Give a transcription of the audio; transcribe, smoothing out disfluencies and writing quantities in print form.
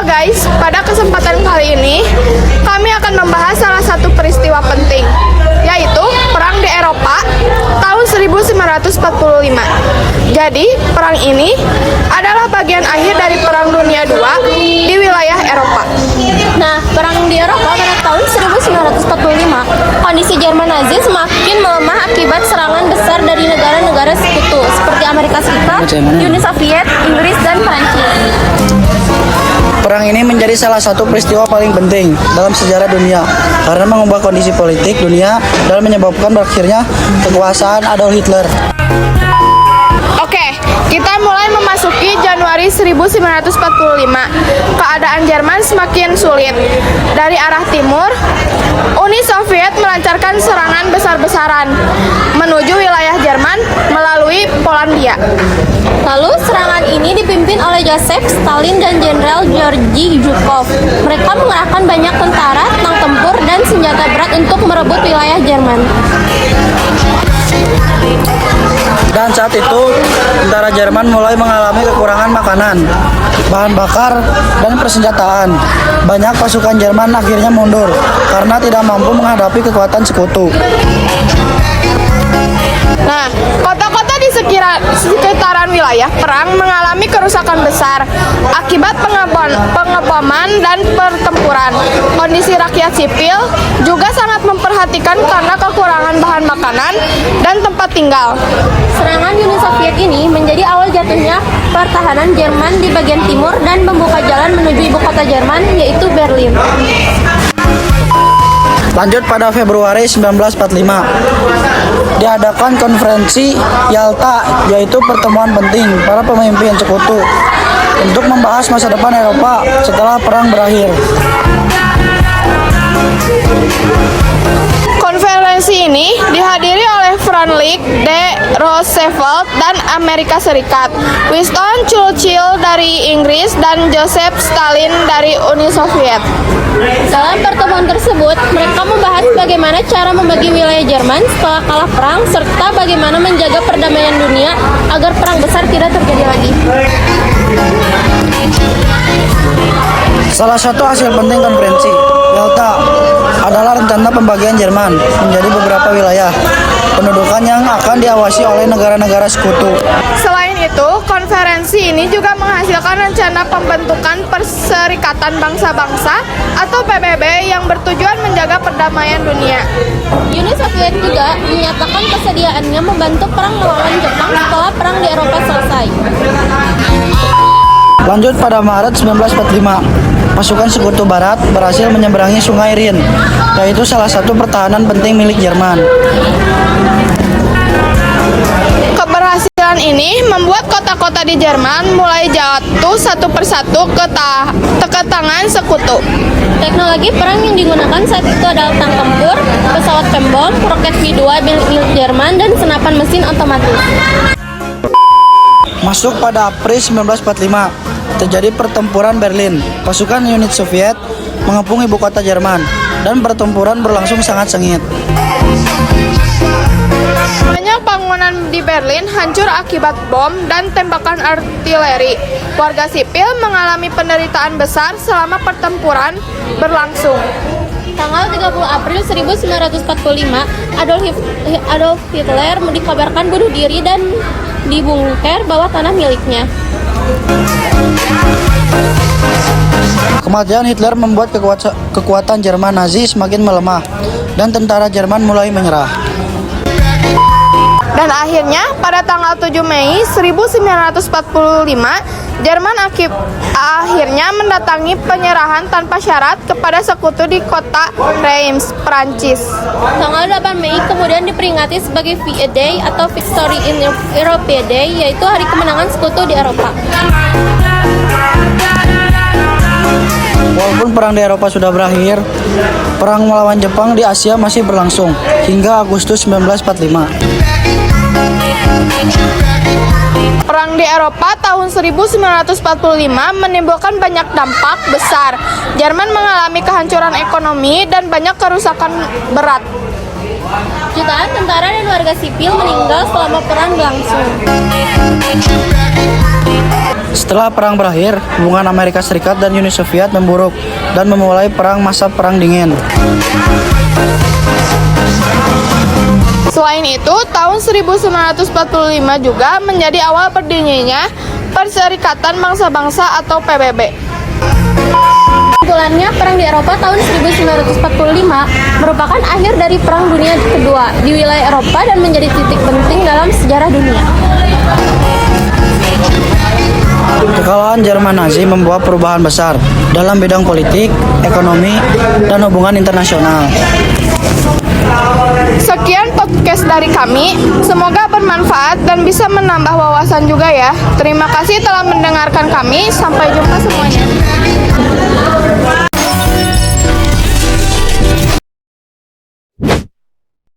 Guys, pada kesempatan kali ini kami akan membahas salah satu peristiwa penting, yaitu Perang di Eropa tahun 1945. Jadi, perang ini adalah bagian akhir dari Perang Dunia II di wilayah Eropa. Nah, perang di Eropa pada tahun 1945, kondisi Jerman Nazi semakin melemah akibat serangan besar dari negara-negara sekutu seperti Amerika Serikat, Uni Soviet, Inggris, dan Prancis. Perang ini menjadi salah satu peristiwa paling penting dalam sejarah dunia karena mengubah kondisi politik dunia dan menyebabkan berakhirnya kekuasaan Adolf Hitler. Oke, kita mulai memasuki Januari 1945. Keadaan Jerman semakin sulit. Dari arah timur, Uni Soviet melancarkan serangan besar-besaran menuju wilayah Jerman melalui Polandia. Lalu serangan ini dipimpin oleh Joseph Stalin dan Jenderal Georgy Zhukov. Mereka mengerahkan banyak tentara, tank tempur, dan senjata berat untuk merebut wilayah Jerman. Dan saat itu, tentara Jerman mulai mengalami kekurangan makanan, bahan bakar, dan persenjataan. Banyak pasukan Jerman akhirnya mundur karena tidak mampu menghadapi kekuatan sekutu. Nah, kota-kota di sekitaran wilayah perang mengalami kerusakan besar akibat pengeboman dan pertempuran. Kondisi rakyat sipil juga sangat memperhatikan karena kekurangan bahan makanan dan tempat tinggal. Serangan Uni Soviet ini menjadi awal jatuhnya pertahanan Jerman di bagian timur dan membuka jalan menuju ibu kota Jerman, yaitu Berlin. Lanjut pada Februari 1945, diadakan konferensi Yalta, yaitu pertemuan penting para pemimpin sekutu untuk membahas masa depan Eropa setelah perang berakhir. Konferensi ini dihadiri oleh Franklin D. Roosevelt dan Amerika Serikat, Winston Churchill dari Inggris, dan Joseph Stalin dari Uni Soviet. Dalam pertemuan tersebut, mereka membahas bagaimana cara membagi wilayah Jerman setelah kalah perang, serta bagaimana menjaga perdamaian dunia agar perang besar tidak terjadi lagi. Salah satu hasil penting konferensi Yalta adalah rencana pembagian Jerman menjadi beberapa wilayah pendudukan yang akan diawasi oleh negara-negara sekutu. Selain itu, konferensi ini juga menghasilkan rencana pembentukan Perserikatan Bangsa-Bangsa atau PBB yang bertujuan menjaga perdamaian dunia. Uni Soviet juga menyatakan kesediaannya membantu perang melawan Jepang setelah perang di Eropa selesai. Lanjut pada Maret 1945, pasukan sekutu barat berhasil menyeberangi Sungai Rin, yaitu salah satu pertahanan penting milik Jerman. Keberhasilan ini membuat kota-kota di Jerman mulai jatuh satu persatu ke tangan sekutu. Teknologi perang yang digunakan saat itu adalah tank tempur, pesawat pembom, roket V2 milik Jerman, dan senapan mesin otomatis. Masuk pada April 1945, terjadi pertempuran Berlin. Pasukan unit Soviet mengepung ibu kota Jerman, dan pertempuran berlangsung sangat sengit. Banyak bangunan di Berlin hancur akibat bom dan tembakan artileri. Warga sipil mengalami penderitaan besar selama pertempuran berlangsung. Tanggal 30 April 1945, Adolf Hitler dikabarkan bunuh diri dan dibungker bawah tanah miliknya. Kematian Hitler membuat kekuatan Jerman Nazi semakin melemah dan tentara Jerman mulai menyerah. Dan akhirnya pada tanggal 7 Mei 1945, Jerman akhirnya mendatangi penyerahan tanpa syarat kepada sekutu di kota Reims, Prancis. Tanggal 8 Mei kemudian diperingati sebagai V-Day atau Victory in Europe Day, yaitu hari kemenangan sekutu di Eropa. Walaupun perang di Eropa sudah berakhir, perang melawan Jepang di Asia masih berlangsung hingga Agustus 1945. Perang di Eropa tahun 1945 menimbulkan banyak dampak besar. Jerman mengalami kehancuran ekonomi dan banyak kerusakan berat. Jutaan tentara dan warga sipil meninggal selama perang berlangsung. Setelah perang berakhir, hubungan Amerika Serikat dan Uni Soviet memburuk dan memulai masa Perang Dingin. Selain itu, tahun 1945 juga menjadi awal berdirinya Perserikatan Bangsa-Bangsa atau PBB. Kesimpulannya, perang di Eropa tahun 1945 merupakan akhir dari Perang Dunia Kedua di wilayah Eropa dan menjadi titik penting dalam sejarah dunia. Kekalahan Jerman Nazi membawa perubahan besar dalam bidang politik, ekonomi, dan hubungan internasional. Sekian podcast dari kami, semoga bermanfaat dan bisa menambah wawasan juga ya. Terima kasih telah mendengarkan kami, sampai jumpa semuanya.